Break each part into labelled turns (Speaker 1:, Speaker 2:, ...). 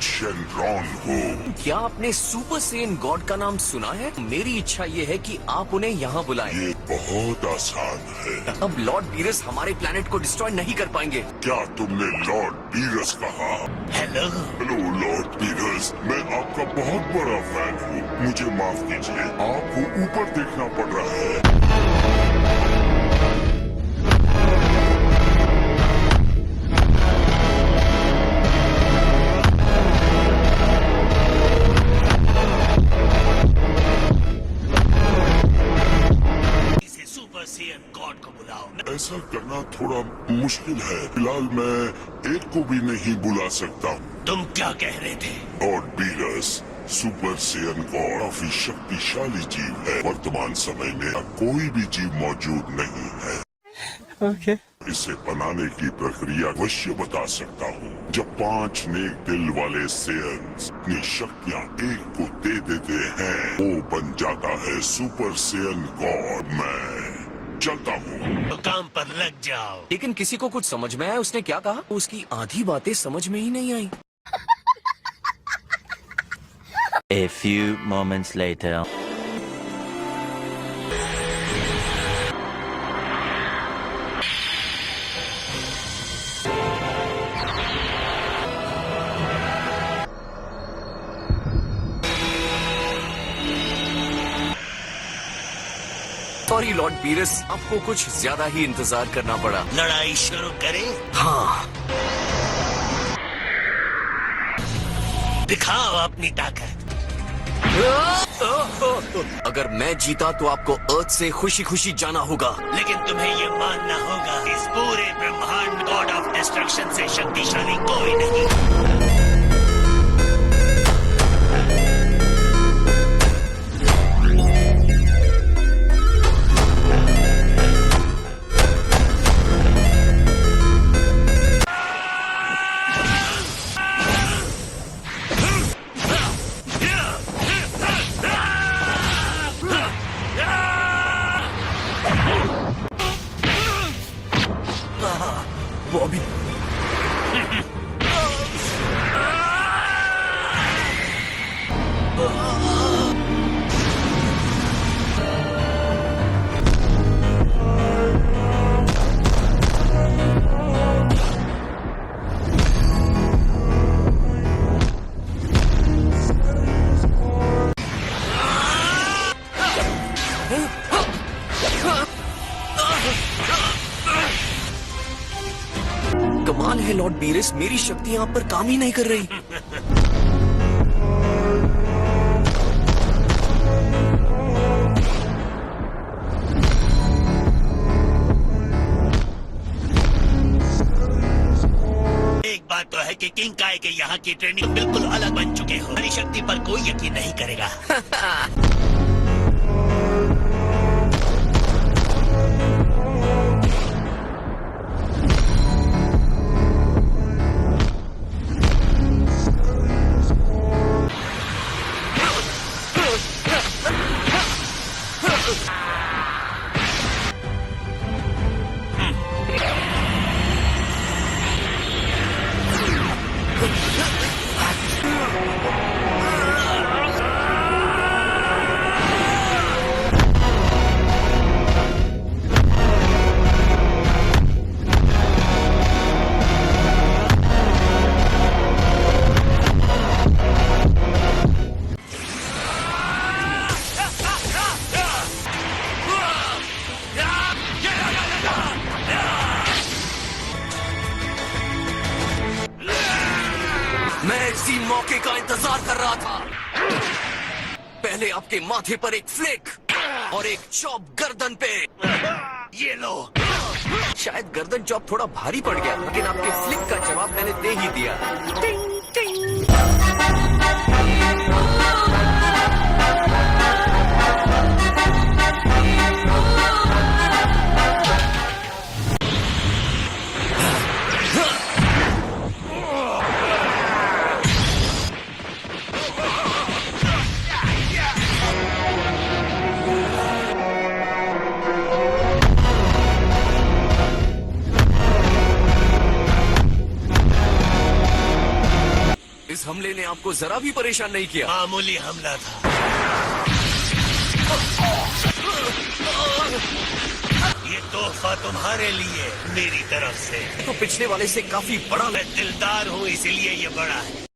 Speaker 1: Shenron हूँ।
Speaker 2: क्या आपने सुपर सेन गॉड का नाम सुना है? मेरी इच्छा ये है कि आप उन्हें यहाँ बुलाएं।
Speaker 1: ये बहुत आसान है।
Speaker 2: अब लॉर्ड बीरस हमारे प्लेनेट को डिस्ट्रॉय नहीं कर पाएंगे।
Speaker 1: क्या तुमने लॉर्ड बीरस कहा?
Speaker 3: हेलो
Speaker 1: हेलो लॉर्ड बीरस, मैं आपका बहुत बड़ा फैन हूँ। मुझे माफ कीजिए, आपको ऊपर देखना पड़ रहा है।
Speaker 3: इसे सुपर सेयन गॉड को बुलाओ।
Speaker 1: ऐसा करना थोड़ा मुश्किल है। फिलहाल मैं एक को भी नहीं बुला सकता।
Speaker 3: तुम क्या कह रहे थे?
Speaker 1: Lord Beerus, super Saiyan God काफी शक्तिशाली जीव है। वर्तमान समय में कोई भी जीव मौजूद नहीं है।
Speaker 4: Okay.
Speaker 1: इसे बनाने की प्रक्रिया अवश्य बता सकता हूँ। जब 5 नेक दिल वाले सेयन्स अपनी शक्तियाँ एक को दे देते हैं, वो बन जाता है सुपर सेयन गॉड। मैं चलता हूँ।
Speaker 3: तो काम पर लग जाओ।
Speaker 2: लेकिन किसी को कुछ समझ में आया उसने क्या कहा? उसकी आधी बातें समझ में ही नहीं आई।
Speaker 5: A few moments later.
Speaker 2: Sorry Lord Beerus, आपको कुछ ज्यादा ही इंतजार करना पड़ा।
Speaker 3: लड़ाई शुरू करें?
Speaker 2: हाँ,
Speaker 3: दिखाओ अपनी ताकत।
Speaker 2: अगर मैं जीता तो आपको अर्थ से खुशी खुशी जाना होगा।
Speaker 3: लेकिन तुम्हें ये मानना होगा, इस पूरे ब्रह्मांड गॉड ऑफ डिस्ट्रक्शन से शक्तिशाली कोई नहीं।
Speaker 2: वो अभी कमाल है लॉर्ड बीरस, मेरी शक्ति यहाँ पर काम ही नहीं कर रही।
Speaker 3: एक बात तो है कि किंग काय के यहाँ की ट्रेनिंग बिल्कुल अलग बन चुके हो। हमारी शक्ति पर कोई यकीन नहीं करेगा।
Speaker 2: मैं इसी मौके का इंतजार कर रहा था। पहले आपके माथे पर एक फ्लिक और एक चॉप गर्दन पे।
Speaker 3: ये लो।
Speaker 2: शायद गर्दन चॉप थोड़ा भारी पड़ गया, लेकिन आपके फ्लिक का जवाब मैंने दे ही दिया। हमले ने आपको जरा भी परेशान नहीं किया?
Speaker 3: मामूली हमला था। ये तोहफा तुम्हारे लिए मेरी तरफ से।
Speaker 2: तो पिछले वाले से काफी बड़ा
Speaker 3: मैं दिलदार हूँ, इसीलिए ये बड़ा है।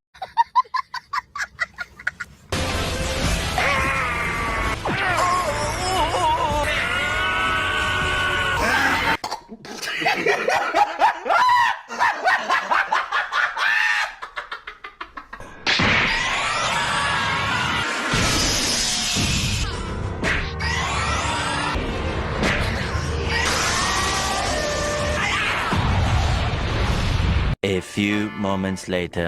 Speaker 5: A few moments later.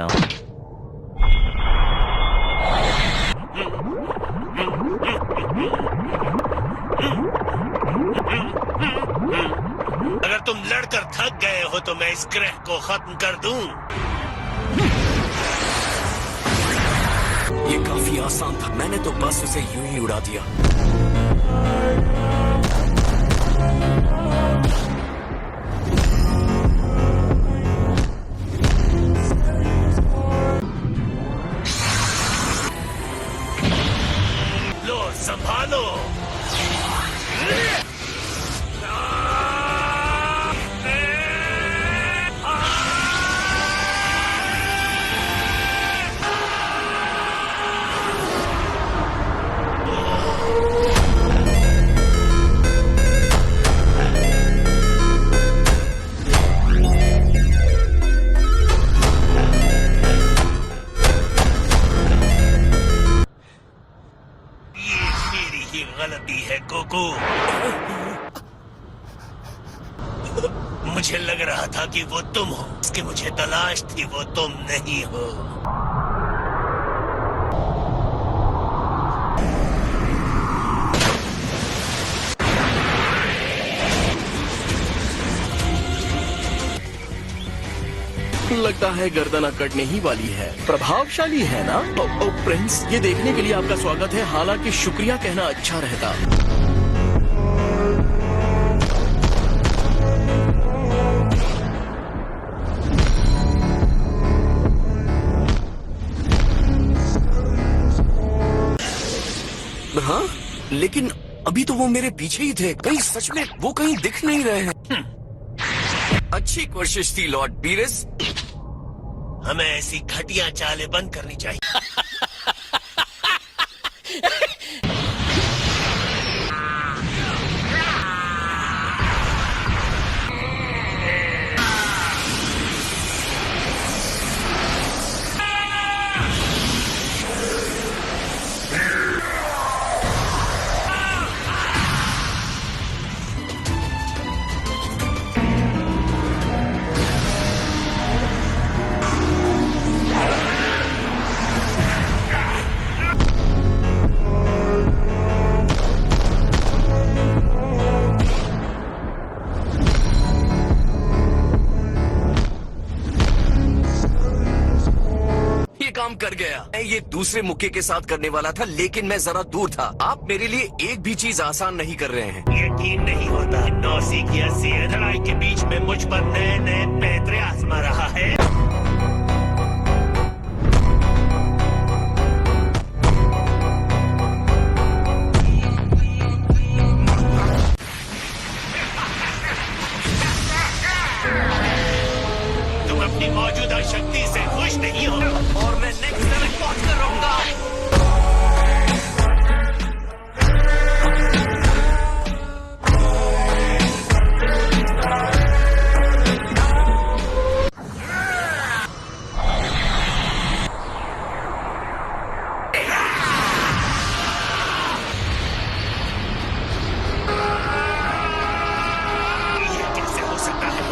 Speaker 3: अगर तुम लड़कर थक गए हो तो मैं इस ग्रह को खत्म कर दूं।
Speaker 2: ये काफी आसान था, मैंने तो बस उसे यूं ही उड़ा दिया।
Speaker 3: लो संभालो। गलती है गोकू। मुझे लग रहा था कि वो तुम हो, इसकी मुझे तलाश थी, वो तुम नहीं हो।
Speaker 4: लगता है गर्दन अकड़ने ही वाली है। प्रभावशाली है ना? ओ प्रिंस, ये देखने के लिए आपका स्वागत है, हालांकि शुक्रिया कहना अच्छा रहता।
Speaker 2: हाँ, लेकिन अभी तो वो मेरे पीछे ही थे। कहीं सच में वो कहीं दिख नहीं रहे हैं। अच्छी कोशिश थी लॉर्ड बीरस।
Speaker 3: हमें ऐसी घटिया चालें बंद करनी चाहिए।
Speaker 2: काम कर गया। मैं ये दूसरे मुक्के के साथ करने वाला था, लेकिन मैं जरा दूर था। आप मेरे लिए एक भी चीज आसान नहीं कर रहे हैं।
Speaker 3: यकीन नहीं होता, नौसिखिया से लड़ाई के बीच में मुझ पर नए नए पैतरे आजमा रहा है। तुम अपनी मौजूदा शक्ति से खुश नहीं हो
Speaker 2: और मैं नेक्स्ट लेवल पहुंच कर रहूंगा।
Speaker 3: ये कैसे हो सकता है?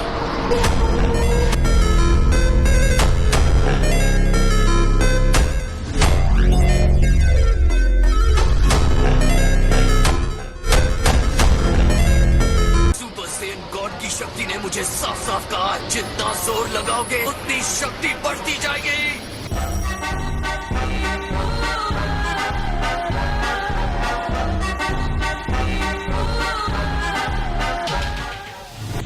Speaker 2: सुपर सेन गॉड की शक्ति ने मुझे साफ साफ कहा, जितना जोर लगाओगे उतनी शक्ति बढ़ती जाएगी।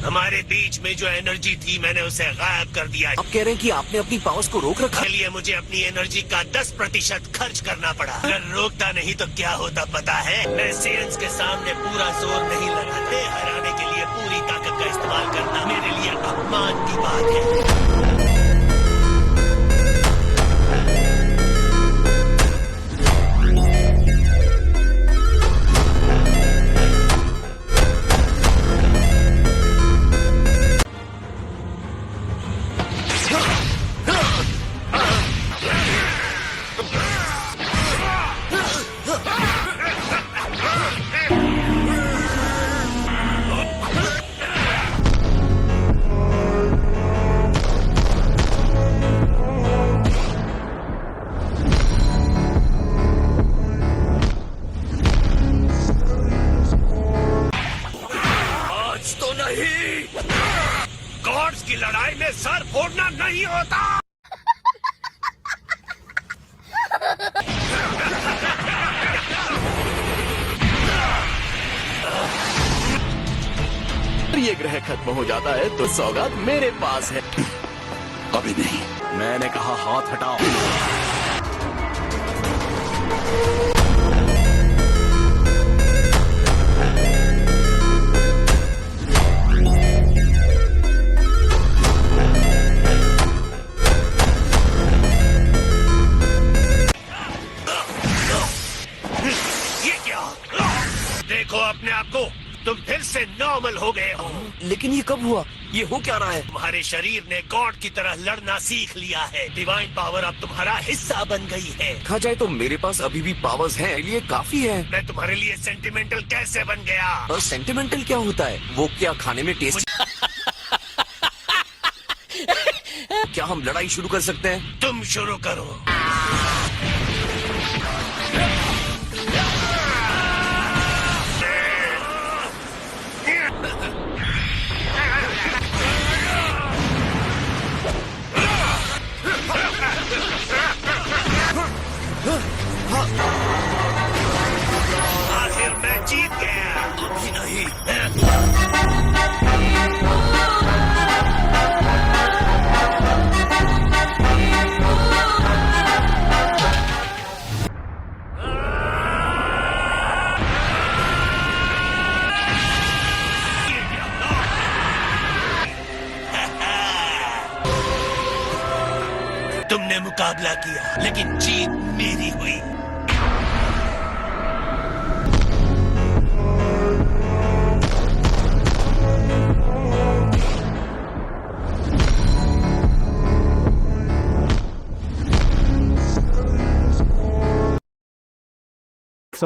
Speaker 3: हमारे बीच में जो एनर्जी थी मैंने उसे गायब कर दिया।
Speaker 2: आप कह रहे हैं कि आपने अपनी पावर्स को रोक रखा?
Speaker 3: के लिए मुझे अपनी एनर्जी का 10% खर्च करना पड़ा। अगर रोकता नहीं तो क्या होता पता है? मैं सेयंस के सामने पूरा जोर नहीं लगाते। हराने के लिए पूरी ताकत का इस्तेमाल करना मेरे लिए अपमान की बात है।
Speaker 2: आज तो नहीं।
Speaker 3: गॉड्स की लड़ाई में सर फोड़ना नहीं होता।
Speaker 4: ये ग्रह खत्म हो जाता है तो सौगात मेरे पास है।
Speaker 1: अभी नहीं।
Speaker 4: मैंने कहा हाथ हटाओ।
Speaker 3: ये क्या? देखो अपने आप को, तुम फिर से नॉर्मल हो गए हो।
Speaker 2: लेकिन ये कब हुआ? ये हो क्या रहा है?
Speaker 3: तुम्हारे शरीर ने गॉड की तरह लड़ना सीख लिया है। डिवाइन पावर अब तुम्हारा हिस्सा बन गई है।
Speaker 2: देखा जाए तो मेरे पास अभी भी पावर्स हैं, ये काफी है।
Speaker 3: मैं तुम्हारे लिए सेंटिमेंटल कैसे बन गया?
Speaker 2: और सेंटिमेंटल क्या होता है? वो क्या खाने में टेस्ट? क्या हम लड़ाई शुरू कर सकते हैं?
Speaker 3: तुम शुरू करो। आखिर मैं जीत गया।
Speaker 2: अभी नहीं।
Speaker 3: तुमने मुकाबला किया लेकिन जीत मेरी हुई।